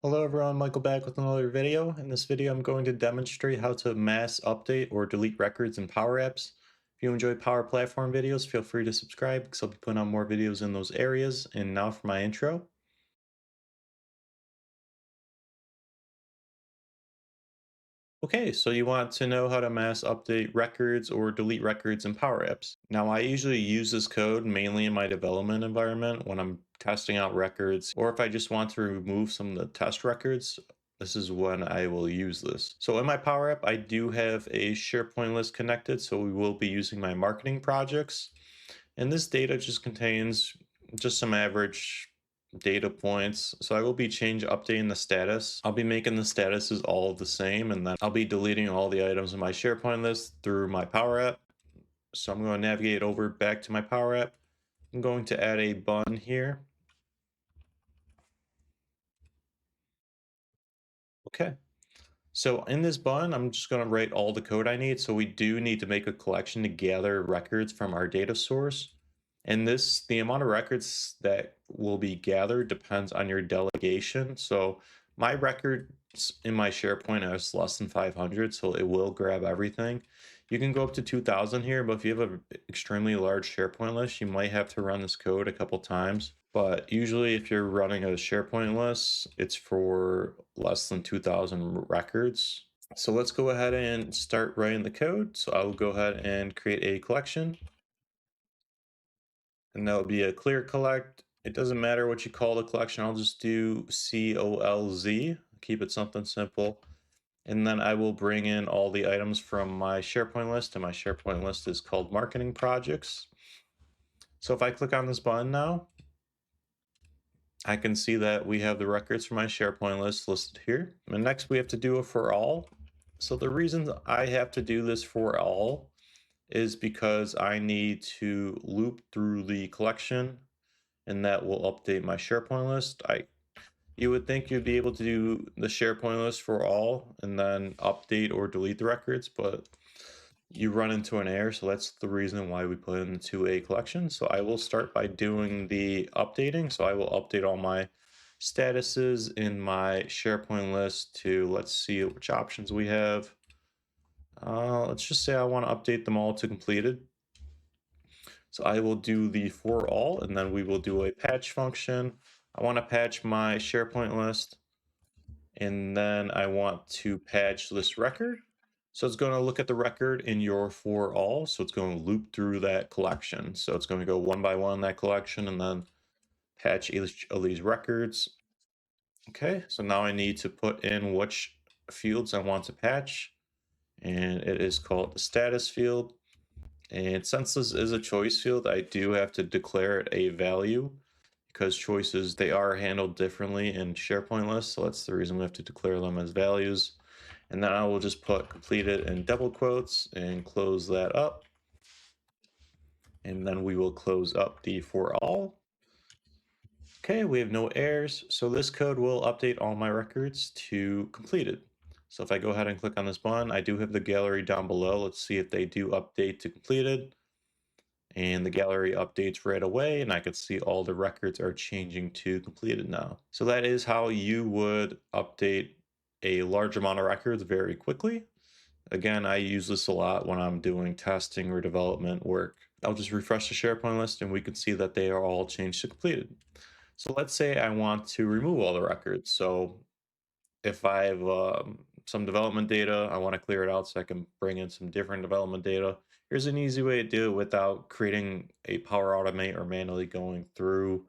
Hello everyone, Michael back with another video. In this video, I'm going to demonstrate how to mass update or delete records in Power Apps. If you enjoy Power Platform videos, feel free to subscribe because I'll be putting out more videos in those areas. And now for my intro. Okay, so you want to know how to mass update records or delete records in Power Apps. Now, I usually use this code mainly in my development environment when I'm testing out records, or if I just want to remove some of the test records, this is when I will use this. So in my Power App, I do have a SharePoint list connected, so we will be using my marketing projects. And this data just contains just some average data points. So I will be updating the status. I'll be making the statuses all the same, and then I'll be deleting all the items in my SharePoint list through my Power App. So I'm going to navigate over back to my Power App. I'm going to add a button here. Okay. So in this button, I'm just going to write all the code I need. So we do need to make a collection to gather records from our data source. And the amount of records that will be gathered depends on your delegation. So my records in my SharePoint is less than 500, so it will grab everything. You can go up to 2000 here, but if you have an extremely large SharePoint list, you might have to run this code a couple times. But usually if you're running a SharePoint list, it's for less than 2000 records. So let's go ahead and start writing the code. So I will go ahead and create a collection. And that would be a clear collect. It doesn't matter what you call the collection. I'll just do COLZ, keep it something simple. And then I will bring in all the items from my SharePoint list, and my SharePoint list is called marketing projects. So if I click on this button now, I can see that we have the records from my SharePoint list listed here. And next we have to do a for all. So the reason I have to do this for all is because I need to loop through the collection, and that will update my SharePoint list. You would think you'd be able to do the SharePoint list for all and then update or delete the records, but you run into an error. So that's the reason why we put it into a collection. So I will start by doing the updating. So I will update all my statuses in my SharePoint list to, let's see which options we have. Let's just say I want to update them all to completed. So I will do the for all, and then we will do a patch function. I want to patch my SharePoint list, and then I want to patch this record. So it's going to look at the record in your for all. So it's going to loop through that collection. So it's going to go one by one that collection and then patch each of these records. Okay, so now I need to put in which fields I want to patch, and it is called the status field. And since this is a choice field, I do have to declare it a value because choices, they are handled differently in SharePoint lists. So that's the reason we have to declare them as values. And then I will just put completed in double quotes and close that up. And then we will close up the for all. Okay, we have no errors. So this code will update all my records to completed. So if I go ahead and click on this button, I do have the gallery down below. Let's see if they do update to completed. And the gallery updates right away, and I can see all the records are changing to completed now. So that is how you would update a large amount of records very quickly. Again, I use this a lot when I'm doing testing or development work. I'll just refresh the SharePoint list and we can see that they are all changed to completed. So let's say I want to remove all the records. So if I have some development data, I want to clear it out so I can bring in some different development data. Here's an easy way to do it without creating a Power Automate or manually going through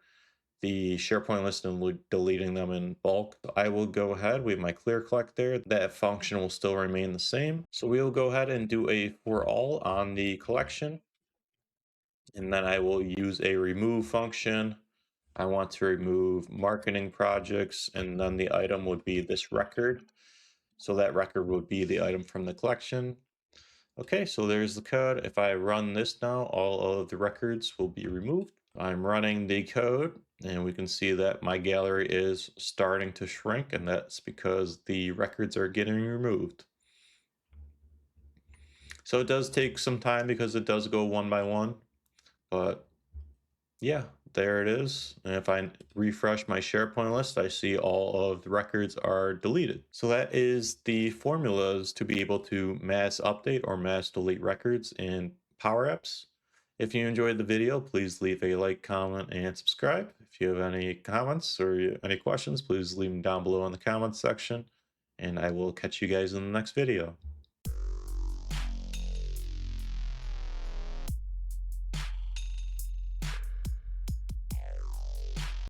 the SharePoint list and deleting them in bulk. I will go ahead, we have my clear collect there. That function will still remain the same. So we'll go ahead and do a for all on the collection. And then I will use a remove function. I want to remove marketing projects, and then the item would be this record. So that record would be the item from the collection. Okay, so there's the code. If I run this now, all of the records will be removed. I'm running the code, and we can see that my gallery is starting to shrink, and that's because the records are getting removed. So it does take some time because it does go one by one, but yeah, there it is. And if I refresh my SharePoint list, I see all of the records are deleted. So that is the formulas to be able to mass update or mass delete records in Power Apps. If you enjoyed the video, please leave a like, comment, and subscribe. If you have any comments or any questions, please leave them down below in the comments section. And I will catch you guys in the next video.